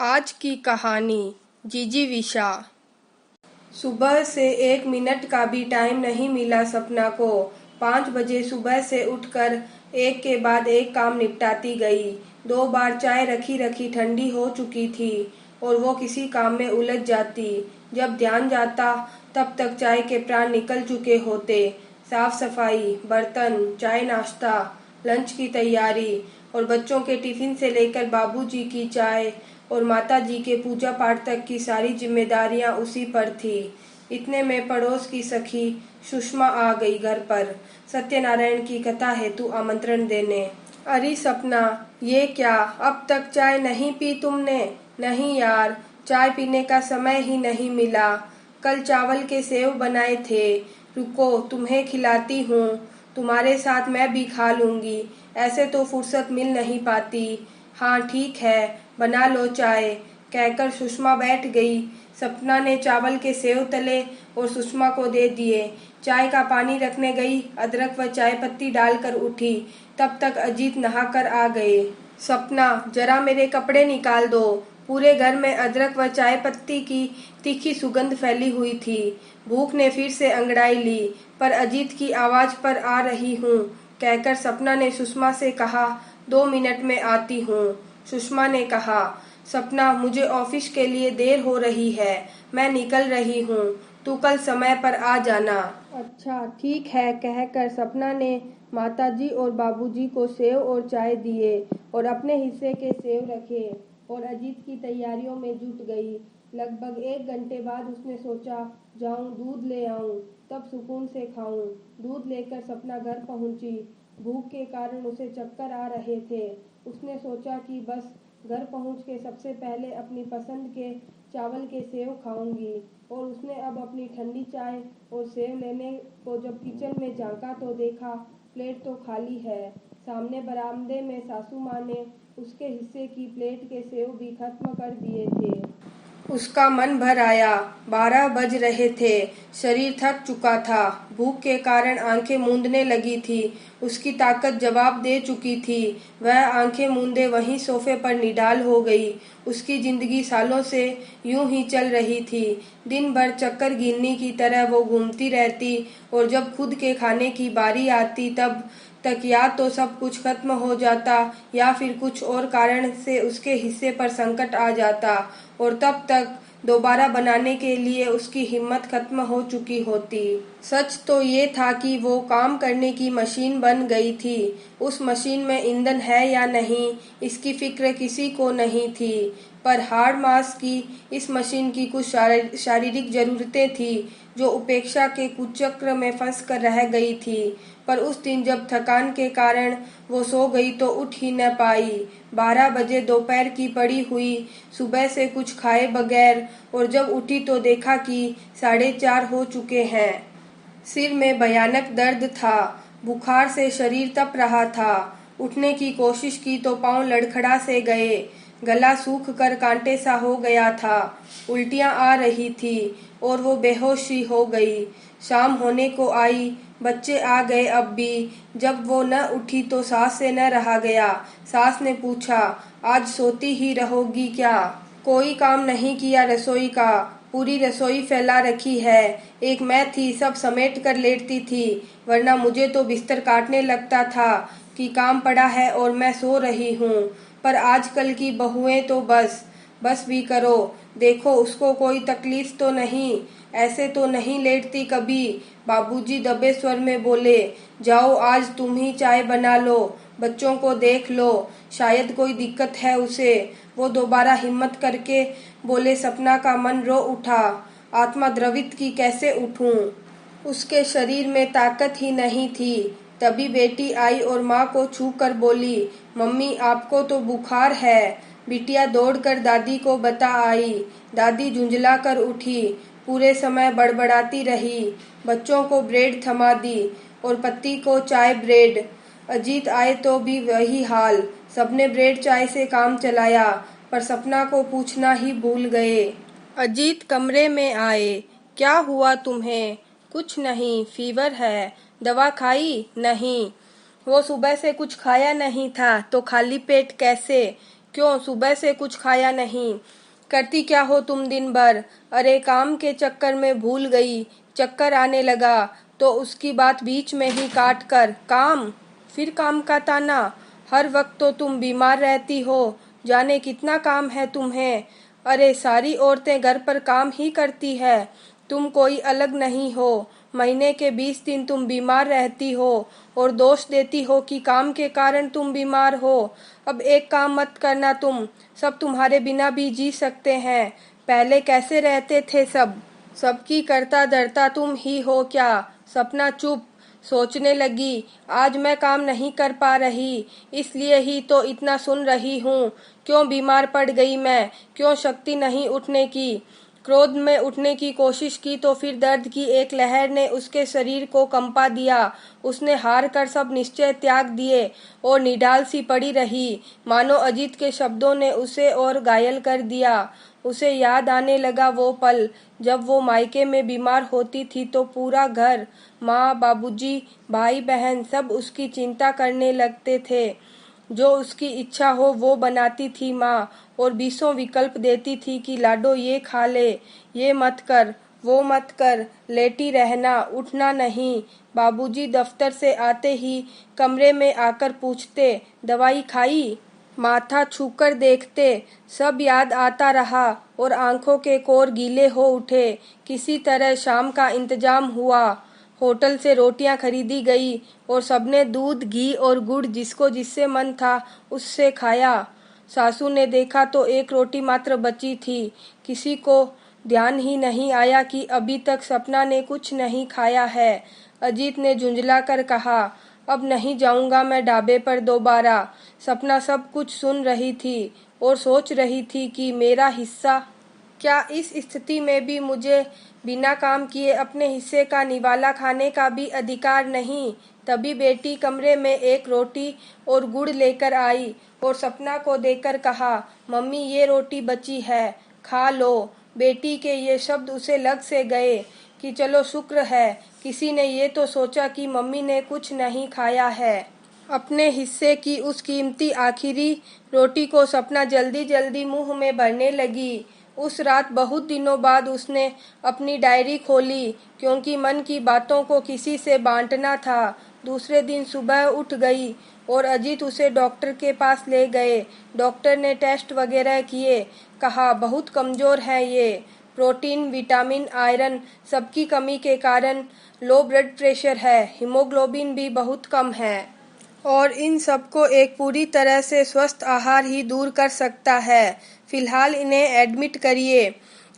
आज की कहानी जीजी विशा। सुबह से 1 मिनट का भी टाइम नहीं मिला सपना को। 5 बजे सुबह से उठकर एक के बाद एक काम निपटाती गई। 2 बार चाय रखी रखी ठंडी हो चुकी थी और वो किसी काम में उलझ जाती। जब ध्यान जाता तब तक चाय के प्राण निकल चुके होते। साफ सफाई, बर्तन, चाय नाश्ता, लंच की तैयारी और बच्चों के टिफिन से लेकर बाबूजी की चाय और माताजी के पूजा पाठ तक की सारी जिम्मेदारियां उसी पर थी। इतने में पड़ोस की सखी सुषमा आ गई घर पर सत्यनारायण की कथा हेतु आमंत्रण देने। अरे सपना, ये क्या, अब तक चाय नहीं पी तुमने? नहीं यार, चाय पीने का समय ही नहीं मिला। कल चावल के सेव बनाए थे, रुको तुम्हें खिलाती हूँ। तुम्हारे साथ मैं भी खा लूंगी, ऐसे तो फुर्सत मिल नहीं पाती। हाँ ठीक है, बना लो चाय, कहकर सुषमा बैठ गई। सपना ने चावल के सेव तले और सुषमा को दे दिए। चाय का पानी रखने गई, अदरक व चाय पत्ती डालकर उठी, तब तक अजीत नहाकर आ गए। सपना, जरा मेरे कपड़े निकाल दो। पूरे घर में अदरक व चाय पत्ती की तीखी सुगंध फैली हुई थी। भूख ने फिर से अंगड़ाई ली, पर अजीत की आवाज पर आ रही हूँ कहकर सपना ने सुषमा से कहा, 2 मिनट में आती हूँ। सुषमा ने कहा, सपना मुझे ऑफिस के लिए देर हो रही है, मैं निकल रही हूँ, तू कल समय पर आ जाना। अच्छा ठीक है, कहकर सपना ने माताजी और बाबूजी को सेव और चाय दिए और अपने हिस्से के सेव रखे और अजीत की तैयारियों में जुट गई। लगभग 1 घंटे बाद उसने सोचा, जाऊं दूध ले आऊं, तब सुकून से खाऊं। दूध लेकर सपना घर पहुंची। भूख के कारण उसे चक्कर आ रहे थे। उसने सोचा कि बस घर पहुंच के सबसे पहले अपनी पसंद के चावल के सेव खाऊंगी। और उसने अब अपनी ठंडी चाय और सेव लेने को जब किचन में झांका तो देखा प्लेट तो खाली है। सामने बरामदे में सासू माँ ने उसके हिस्से की प्लेट के सेव भी खत्म कर दिए थे। उसका मन भर आया। 12 बज रहे थे, शरीर थक चुका था, भूख के कारण आंखें मूंदने लगी थी। उसकी ताकत जवाब दे चुकी थी। वह आंखें मूंदे वहीं सोफे पर निढाल हो गई। उसकी जिंदगी सालों से यूं ही चल रही थी। दिन भर चक्कर गिननी की तरह वो घूमती रहती और जब खुद के खाने की बारी आती तब तक या तो सब कुछ खत्म हो जाता या फिर कुछ और कारण से उसके हिस्से पर संकट आ जाता और तब तक दोबारा बनाने के लिए उसकी हिम्मत खत्म हो चुकी होती। सच तो ये था कि वो काम करने की मशीन बन गई थी। उस मशीन में ईंधन है या नहीं, इसकी फिक्र किसी को नहीं थी। पर हाड़ मास की इस मशीन की कुछ शारीरिक जरूरतें थी जो उपेक्षा के कुचक्र में फंस कर रह गई थी। पर उस दिन जब थकान के कारण वो सो गई तो उठ ही न पाई। 12 बजे दोपहर की पड़ी हुई, सुबह से कुछ खाए बगैर, और जब उठी तो देखा कि 4:30 हो चुके हैं। सिर में भयानक दर्द था, बुखार से शरीर तप रहा था। उठने की कोशिश की तो पांव लड़खड़ा से गए, गला सूख कर कांटे सा हो गया था, उल्टियां आ रही थी और वो बेहोश सी हो गई। शाम होने को आई, बच्चे आ गए अब भी। जब वो न उठी तो सास से न रहा गया। सास ने पूछा, आज सोती ही रहोगी क्या? कोई काम नहीं किया रसोई का, पूरी रसोई फैला रखी है। एक मैं थी, सब समेट कर लेटती थी, वरना मुझे तो बिस्तर काटने लगता था कि काम पड़ा है और मैं सो रही हूँ। पर आजकल की बहुएं तो बस बस भी करो, देखो उसको कोई तकलीफ तो नहीं, ऐसे तो नहीं लेटती कभी। बाबूजी दबे स्वर में बोले, जाओ आज तुम ही चाय बना लो, बच्चों को देख लो, शायद कोई दिक्कत है उसे। वो दोबारा हिम्मत करके बोले। सपना का मन रो उठा। आत्मा द्रवित की कैसे उठूं? उसके शरीर में ताकत ही नहीं थी। तभी बेटी आई और माँ को छू कर बोली, मम्मी आपको तो बुखार है। बिटिया दौड़कर दादी को बता आई। दादी झुंझला कर उठी, पूरे समय बड़बड़ाती रही, बच्चों को ब्रेड थमा दी और पति को चाय ब्रेड। अजीत आए तो भी वही हाल, सबने ब्रेड चाय से काम चलाया, पर सपना को पूछना ही भूल गए। अजीत कमरे में आए। क्या हुआ तुम्हें? कुछ नहीं, फीवर है। दवा खाई? नहीं। वो सुबह से कुछ खाया नहीं था तो खाली पेट कैसे? क्यों सुबह से कुछ खाया नहीं? करती क्या हो तुम दिन भर? अरे काम के चक्कर में भूल गई। चक्कर आने लगा तो उसकी बात बीच में ही काट कर काम, फिर काम का ताना। हर वक्त तो तुम बीमार रहती हो, जाने कितना काम है तुम्हें। अरे सारी औरतें घर पर काम ही करती है, तुम कोई अलग नहीं हो। महीने के 20 दिन तुम बीमार रहती हो और दोष देती हो कि काम के कारण तुम बीमार हो। अब एक काम मत करना तुम, सब तुम्हारे बिना भी जी सकते हैं। पहले कैसे रहते थे सब? सबकी करता धरता तुम ही हो क्या? सपना चुप, सोचने लगी। आज मैं काम नहीं कर पा रही, इसलिए ही तो इतना सुन रही हूँ। क्यों बीमार पड़ गई मैं? क्यों शक्ति नहीं उठने की? क्रोध में उठने की कोशिश की तो फिर दर्द की एक लहर ने उसके शरीर को कंपा दिया। उसने हार कर सब निश्चय त्याग दिए और निढाल सी पड़ी रही, मानो अजीत के शब्दों ने उसे और घायल कर दिया। उसे याद आने लगा वो पल जब वो मायके में बीमार होती थी तो पूरा घर, माँ, बाबूजी, भाई बहन सब उसकी चिंता करने लगते थे। जो उसकी इच्छा हो वो बनाती थी माँ, और बीसों विकल्प देती थी कि लाडो ये खा ले, ये मत कर, वो मत कर, लेटी रहना, उठना नहीं। बाबूजी दफ्तर से आते ही कमरे में आकर पूछते, दवाई खाई? माथा छूकर देखते, सब याद आता रहा और आंखों के कोर गीले हो उठे। किसी तरह शाम का इंतजाम हुआ। होटल से रोटियां खरीदी गई और सबने दूध, घी और गुड़ जिसको जिससे मन था उससे खाया। सासू ने देखा तो एक रोटी मात्र बची थी। किसी को ध्यान ही नहीं आया कि अभी तक सपना ने कुछ नहीं खाया है। अजीत ने झुंझला कर कहा, अब नहीं जाऊंगा मैं ढाबे पर दोबारा। सपना सब कुछ सुन रही थी और सोच रही थी कि मेरा हिस्सा। क्या इस स्थिति में भी मुझे बिना काम किए अपने हिस्से का निवाला खाने का भी अधिकार नहीं? तभी बेटी कमरे में एक रोटी और गुड़ लेकर आई और सपना को देकर कहा, मम्मी ये रोटी बची है, खा लो। बेटी के ये शब्द उसे लग से गए कि चलो शुक्र है, किसी ने ये तो सोचा कि मम्मी ने कुछ नहीं खाया है। अपने हिस्से की उस कीमती आखिरी रोटी को सपना जल्दी जल्दी मुंह में भरने लगी। उस रात बहुत दिनों बाद उसने अपनी डायरी खोली, क्योंकि मन की बातों को किसी से बांटना था। दूसरे दिन सुबह उठ गई और अजीत उसे डॉक्टर के पास ले गए। डॉक्टर ने टेस्ट वगैरह किए, कहा बहुत कमज़ोर है ये। प्रोटीन, विटामिन, आयरन सबकी कमी के कारण लो ब्लड प्रेशर है, हीमोग्लोबिन भी बहुत कम है और इन सबको एक पूरी तरह से स्वस्थ आहार ही दूर कर सकता है। फिलहाल इन्हें एडमिट करिए,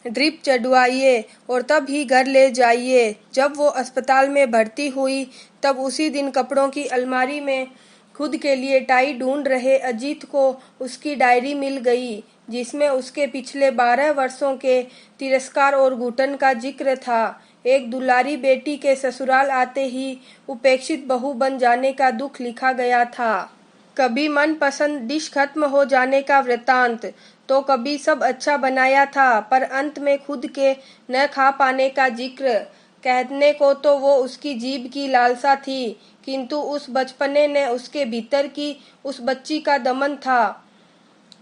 ड्रिप चढ़वाइए और तब ही घर ले जाइए। जब वो अस्पताल में भर्ती हुई तब उसी दिन कपड़ों की अलमारी में खुद के लिए टाई ढूंढ रहे अजीत को उसकी डायरी मिल गई, जिसमें उसके पिछले 12 वर्षों के तिरस्कार और घुटन का जिक्र था। एक दुलारी बेटी के ससुराल आते ही उपेक्षित बहू बन जाने का दुख लिखा गया था। कभी मनपसंद डिश खत्म हो जाने का वृतांत, तो कभी सब अच्छा बनाया था पर अंत में खुद के न खा पाने का जिक्र। कहने को तो वो उसकी जीभ की लालसा थी, किंतु उस बचपने ने उसके भीतर की उस बच्ची का दमन था,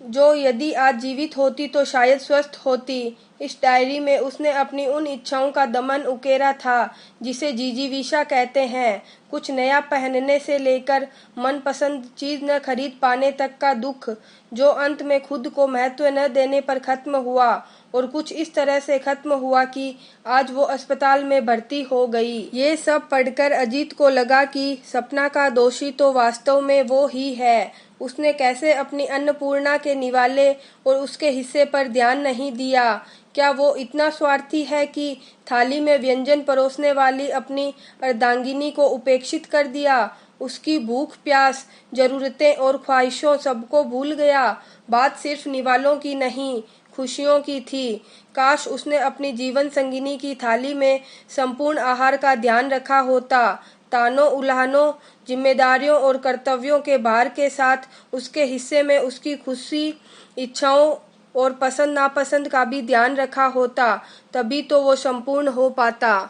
जो यदि आज जीवित होती तो शायद स्वस्थ होती। इस डायरी में उसने अपनी उन इच्छाओं का दमन उकेरा था जिसे जिजीविषा कहते हैं। कुछ नया पहनने से लेकर मनपसंद चीज न खरीद पाने तक का दुख, जो अंत में खुद को महत्व न देने पर खत्म हुआ, और कुछ इस तरह से खत्म हुआ कि आज वो अस्पताल में भर्ती हो गई। ये सब पढ़कर अजीत को लगा कि सपना का दोषी तो वास्तव में वो ही है। उसने कैसे अपनी अन्नपूर्णा के निवाले और उसके हिस्से पर ध्यान नहीं दिया? क्या वो इतना स्वार्थी है कि थाली में व्यंजन परोसने वाली अपनी अर्धांगिनी को उपेक्षित कर दिया? उसकी भूख, प्यास, जरूरतें और ख्वाहिशों सबको भूल गया। बात सिर्फ निवालों की नहीं, खुशियों की थी। काश उसने अपनी जीवन संगिनी की थाली में संपूर्ण आहार का ध्यान रखा होता। तानों उल्हानों, जिम्मेदारियों और कर्तव्यों के भार के साथ उसके हिस्से में उसकी खुशी, इच्छाओं और पसंद नापसंद का भी ध्यान रखा होता, तभी तो वो संपूर्ण हो पाता।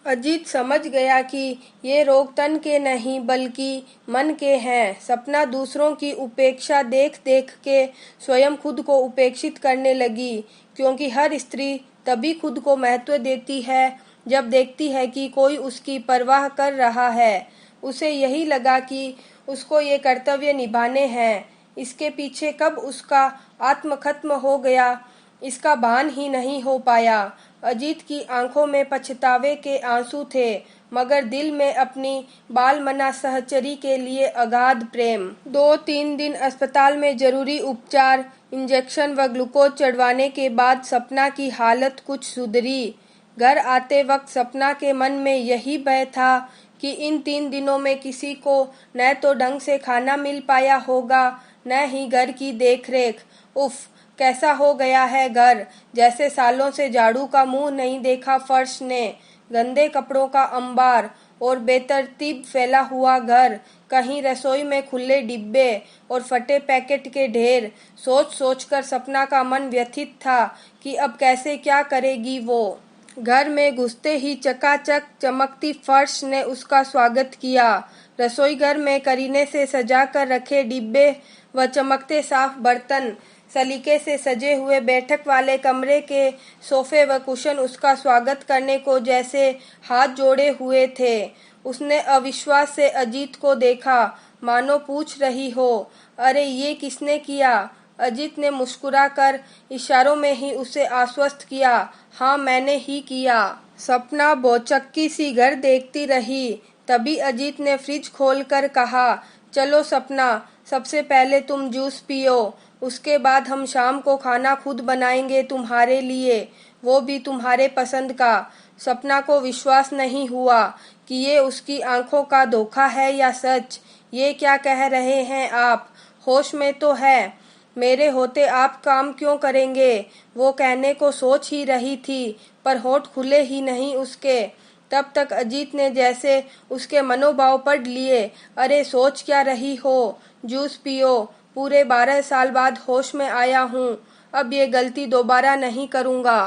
अजीत समझ गया कि ये रोग तन के नहीं बल्कि मन के हैं। सपना दूसरों की उपेक्षा देख देख के स्वयं खुद को उपेक्षित करने लगी, क्योंकि हर स्त्री तभी खुद को महत्व देती है जब देखती है कि कोई उसकी परवाह कर रहा है। उसे यही लगा कि उसको ये कर्तव्य निभाने हैं। इसके पीछे कब उसका आत्म खत्म हो गया, इसका भान ही नहीं हो पाया। अजीत की आंखों में पछतावे के आंसू थे, मगर दिल में अपनी बालमना सहचरी के लिए अगाध प्रेम। 2-3 दिन अस्पताल में जरूरी उपचार, इंजेक्शन व ग्लूकोज चढ़वाने के बाद सपना की हालत कुछ सुधरी। घर आते वक्त सपना के मन में यही भय था कि इन 3 दिनों में किसी को न तो ढंग से खाना मिल पाया होगा, न ही घर की देखरेख। उफ, कैसा हो गया है घर, जैसे सालों से झाड़ू का मुंह नहीं देखा फर्श ने। गंदे कपड़ों का अंबार और बेतरतीब फैला हुआ घर, कहीं रसोई में खुले डिब्बे और फटे पैकेट के ढेर। सोच सोच कर सपना का मन व्यथित था कि अब कैसे क्या करेगी वो। घर में घुसते ही चकाचक चमकती फर्श ने उसका स्वागत किया। रसोई घर में करीने से सजा कर रखे डिब्बे व चमकते साफ बर्तन, सलीके से सजे हुए बैठक वाले कमरे के सोफे व कुशन उसका स्वागत करने को जैसे हाथ जोड़े हुए थे। उसने अविश्वास से अजीत को देखा, मानो पूछ रही हो, अरे ये किसने किया। अजीत ने मुस्कुराकर इशारों में ही उसे आश्वस्त किया, हाँ मैंने ही किया। सपना भौचक्की सी घर देखती रही। तभी अजीत ने फ्रिज खोलकर कहा, चलो सपना, सबसे पहले तुम जूस पियो, उसके बाद हम शाम को खाना खुद बनाएंगे तुम्हारे लिए, वो भी तुम्हारे पसंद का। सपना को विश्वास नहीं हुआ कि ये उसकी आंखों का धोखा है या सच। ये क्या कह रहे हैं आप, होश में तो है। मेरे होते आप काम क्यों करेंगे, वो कहने को सोच ही रही थी, पर होठ खुले ही नहीं उसके। तब तक अजीत ने जैसे उसके मनोभाव पढ़ लिए। अरे सोच क्या रही हो, जूस पियो, पूरे 12 साल बाद होश में आया हूँ, अब ये गलती दोबारा नहीं करूँगा।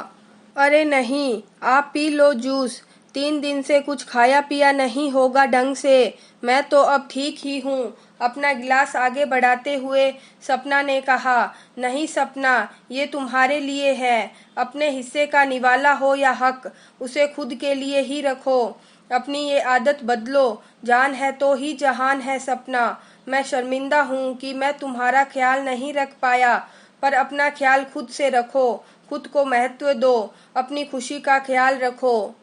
अरे नहीं, आप पी लो जूस, 3 दिन से कुछ खाया पिया नहीं होगा ढंग से। मैं तो अब ठीक ही हूँ। अपना गिलास आगे बढ़ाते हुए सपना ने कहा, नहीं सपना, ये तुम्हारे लिए है। अपने हिस्से का निवाला हो या हक, उसे खुद के लिए ही रखो। अपनी ये आदत बदलो, जान है तो ही जहान है सपना। मैं शर्मिंदा हूँ कि मैं तुम्हारा ख्याल नहीं रख पाया, पर अपना ख्याल खुद से रखो, खुद को महत्व दो, अपनी खुशी का ख्याल रखो।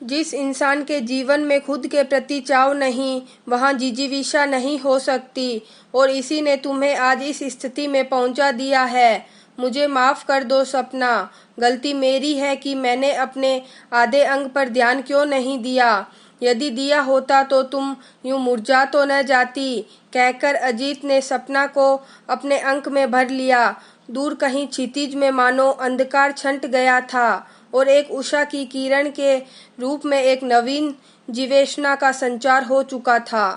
जिस इंसान के जीवन में खुद के प्रति चाव नहीं, वहाँ जिजीविषा नहीं हो सकती, और इसी ने तुम्हें आज इस स्थिति में पहुँचा दिया है। मुझे माफ़ कर दो सपना, गलती मेरी है कि मैंने अपने आधे अंग पर ध्यान क्यों नहीं दिया। यदि दिया होता तो तुम यूं मुरझा तो न जाती। कहकर अजीत ने सपना को अपने अंक में भर लिया। दूर कहीं क्षितिज में मानो अंधकार छंट गया था और एक उषा की किरण के रूप में एक नवीन जीवेशना का संचार हो चुका था।